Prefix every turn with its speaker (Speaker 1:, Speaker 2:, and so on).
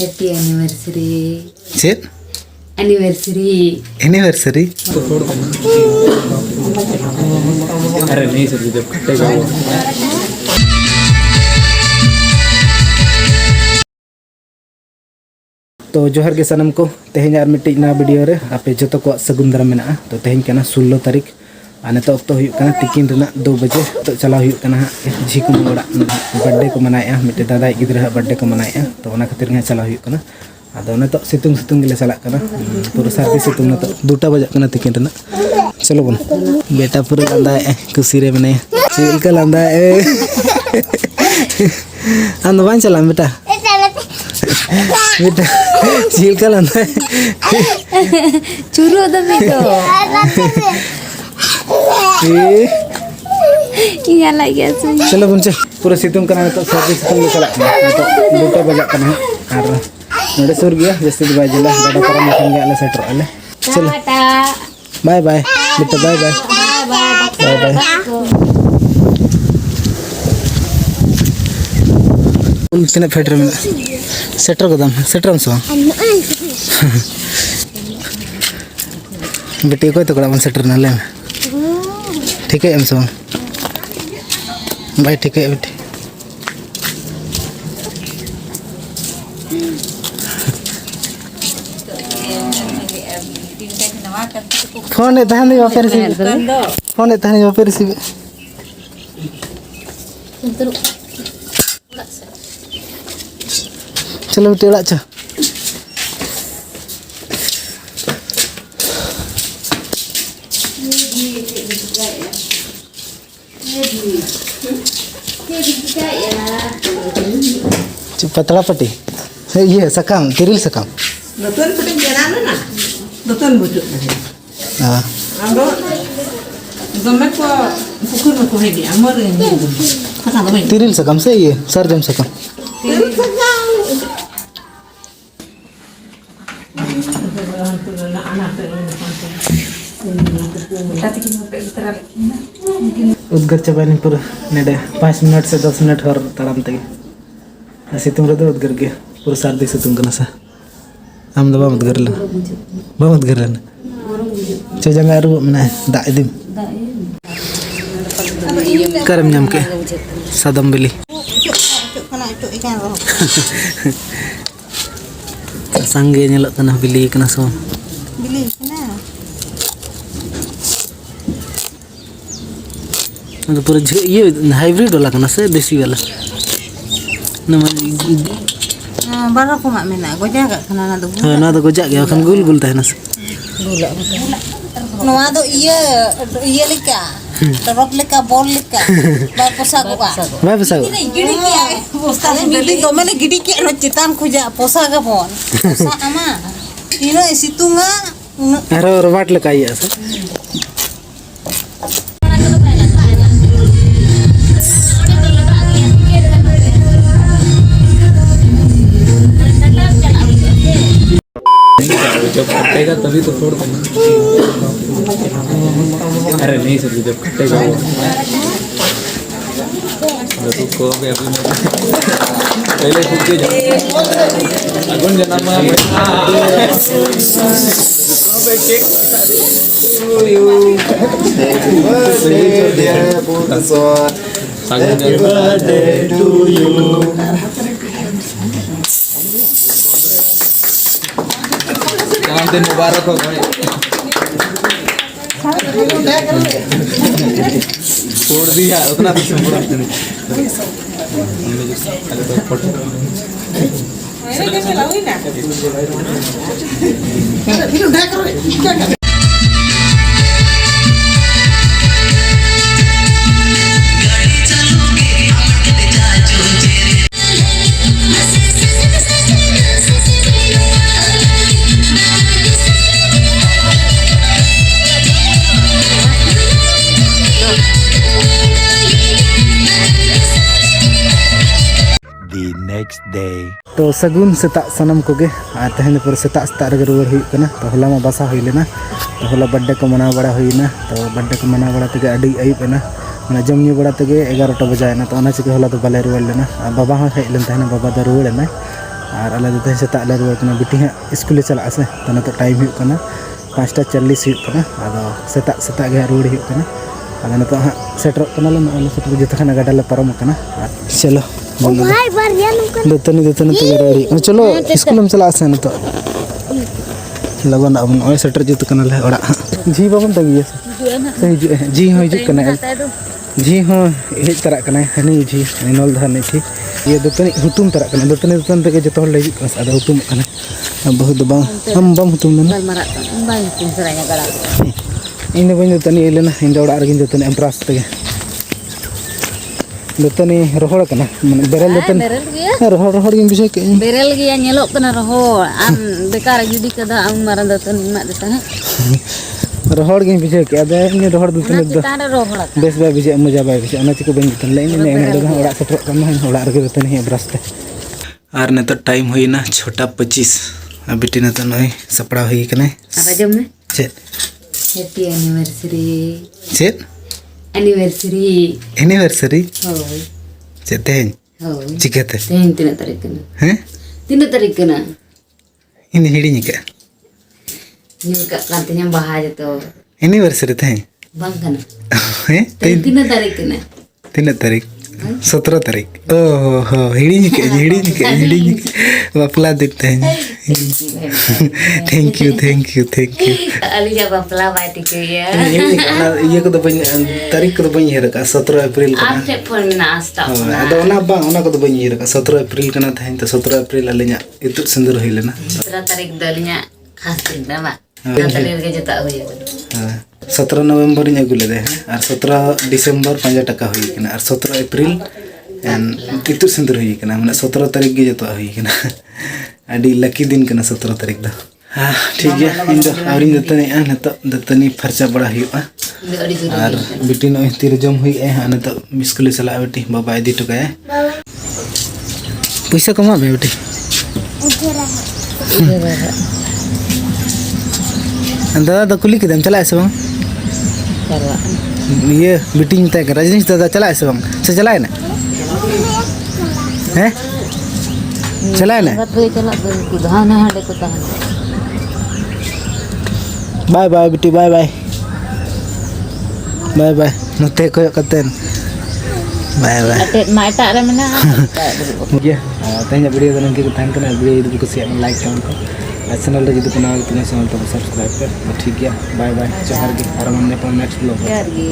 Speaker 1: Happy anniversary
Speaker 2: चेत
Speaker 1: anniversary
Speaker 3: अरे नहीं सर जब कटेगा
Speaker 2: तो जोहर के सनम को तेहन और मिट्टी ना वीडियो रे आपे जो को सगुन दाराम मेना तो तेहन के 16 तारीख आने तो तो तिकिन 2 बजे तो चलाव झिकुम ओड़ा बर्थडे को मनाया मिट्टे दादा गिद्रा बर्थडे को मनाया तो खातिर चलाव अदो तो सितुंग सितुंग गिले चला पूरा सार्दी सितुंग तो 2टा बजा तिकिन चलो बन बेटा पूरा लांदा खुशी रे मने चिलका लांदा आम बाñ चला बेटा बेटा चिलका लांदा
Speaker 1: चुरू दबी तो iya lagi asli
Speaker 2: चलो बन पूरा सितुंग करना तो सार्दी सितुंग चला तो 2टा बजा और नोड़े सुर गया जैसे बाय जिला गाड़ा पर मखन गया ले सेटर ले चलो बाय बाय बेटा बाय बाय बाय बाय उनसे फेटर में सेटर गोदाम सेटर सो बेटे कोई तो कड़ा मन सेटर ना ले ठीक है एम सो भाई ठीक है बेटे फोन है तहन दियो फिर से फोन है तहन दियो फिर से चलो बेटे उड़ा चा पतला पट्टी ये सकाम तिरिल सकाम
Speaker 4: नतुन पट्टी जनाना ना नतुन बुजुक
Speaker 2: हां
Speaker 4: आंदो गमे को पुकुर में को है गया मर गए खसा दो
Speaker 2: तिरिल सकाम से ये सरजम सकाम
Speaker 4: तिरिल सकाम
Speaker 2: उद्गर चबानी पूरा नेडे 5 मिनट से 10 मिनट हर तड़ाम तक सितुंग रे उद्गर के पूरा सर्दी सितुंग कना सा आम दबा मत कर ले चे जंगा रु मने दा इदिम करम नाम के सदम बिली संगे नेलक कना बिली कना सो
Speaker 4: बिली ना
Speaker 2: तो पूरा ये हाइब्रिड वाला कना से देसी वाला नमा
Speaker 4: बारा को मा मेना गोजा का खाना ना दो
Speaker 2: हां ना तो गोजा गया खान गुल गुल तहना से
Speaker 4: नवा दो ये लिका तरफ लिका बॉल लिका बा पोसा को
Speaker 2: भाई बसा
Speaker 4: गिड़ी के पोसा मिली तो मैंने गिड़ी के नो चितान खुजा पोसा का फोन पोसा आमा इनो सितुंगा
Speaker 2: अरे रोबाट लका ये ऐसा
Speaker 3: जब कटेगा तभी तो छोड़ देना अरे नहीं सर जब कटेगा तो को भी अभी पहले खुद के अगुन जन्म दिन मुबारक हो भाई छोड़ दिया उतना भी
Speaker 5: next day.
Speaker 2: तो सगुन सेता सनम को तेहन पर सेता सेता रे रुआर हुई तो होला मा बासा हुई लेना तो होला बर्थडे को मना बड़ा हुईना तो बर्थडे को मना बड़ा तक अड़ी अयुब एना मैंने जम न्यू बड़ा तक 11टा बजाएना तो चिके होला तो बाले रुआर लेना बाबा हाँ हेज लेन बाबा दो रुआर और आले दो सेता ले रुआर कना बिटी हाँ स्कूल चला से तो नतो टाइम हुई कना 5:40 हुई कना आदो सेता सेता गे रुआर हुई कना आदो नतो हाँ सेटर कना ले नले सेटर जतो खाना गाडा ले पारम कना चलो
Speaker 1: भाई बार या नुका
Speaker 2: दतनी तो रुआरी चलो स्कूल में चला से नतो लगन अब ओए सेटर जतो कना ले ओड़ा जी बाबन तंगी जी हो हिजु कना जी हाँ हेज तरह कना हनी जी नल धाने थी ये दतनी हुतुम तरह कना दतनी दतन तक जतो ले हिजु कना आदो हुतुम कना बहुत बां हम बम हुतुम ना
Speaker 4: बाई तीन सरanya गड़ा
Speaker 2: इन बन दतनी एलेना इन ओड़ा रगिन दतनी अम्प्रास तगे दतनी रोहड़ कना माने बेरल दतन रोहड़ रोहड़ गिन बिषय के
Speaker 4: बेरल गया nyelok kena rohol am bekar judi kada am maran datan mak datan
Speaker 2: रोहड़ गिन बिषय के आदे इन रोहड़ दतनी दो
Speaker 4: tanda rohol
Speaker 2: बेस बाय बिषय मजा बाय बिषय अना चिको बन दतन ले इन ने ओड़ा सेटर कना ओड़ा रगे दतनी अम्प्रास ते आर ने तो टाइम होइना 6:25 बिटी ने तो नय सपड़ा होई कने
Speaker 1: apa jom ne
Speaker 2: चेत
Speaker 1: happy anniversary
Speaker 2: चेत एनिवर्सरी
Speaker 1: hoi
Speaker 2: चेत तेन
Speaker 1: hoi
Speaker 2: चिकेते
Speaker 1: tehen tina tarik kana
Speaker 2: हैं
Speaker 1: tina tarik kana
Speaker 2: इन हिड़ी निके
Speaker 1: nyuka kantinya bahaja to
Speaker 2: anniversary थे
Speaker 1: bang kana
Speaker 2: हैं
Speaker 1: tina tarik kana
Speaker 2: 3 तारीख 17 तारीख ओहो हिड़ी निके बापला देते हैं thank you
Speaker 1: ali ja bapla baiti ke ya
Speaker 2: ये को तो बन तारीख को तो बन हेर का 17 अप्रैल का
Speaker 1: am telepon na asta
Speaker 2: अदो ना बा ओना को तो बन हेर का 17 अप्रैल कना था तो 17 अप्रैल अलिया इतु सुंदर होइलेना
Speaker 1: 17 tarik dalinya khas din ba tarik ke jeta hoye
Speaker 2: 17 नवंबर इन अगुले दे और 17 दिसंबर 5 टका हुई कना और 17 अप्रैल एंड इतु सुंदर हुई कना माने 17 तारीख गे जतो हुई कना अडी लकी दिन कना 17 तारीख दा हां ठीक है इन दो आवरिन दतनी नतो दतनी फरचा बड़ा हुआ और बिटी नो तीर जम हुई है नतो स्कूल चला बेटी बाबा इदी टकाय पैसा कमा बे बेटी दादा तो कुली किदम चला ऐसे बंग ये मीटिंग तय कर रजनीश दादा चला ऐसे बंग से चलाए ना हैं चलाए ना बाय बाय बेटी बाय बाय बाय बाय नते को कतेन bye bye
Speaker 4: mak tak ada mana
Speaker 2: ya tanya video तो नंगे थैंक करना वीडियो यदि कुछ लाइक कमेंट को चैनल रे यदि कोना तो चैनल तो सब्सक्राइब कर ठीक है बाय बाय जोहार के और हमने नेक्स्ट ब्लॉग
Speaker 4: Pergi.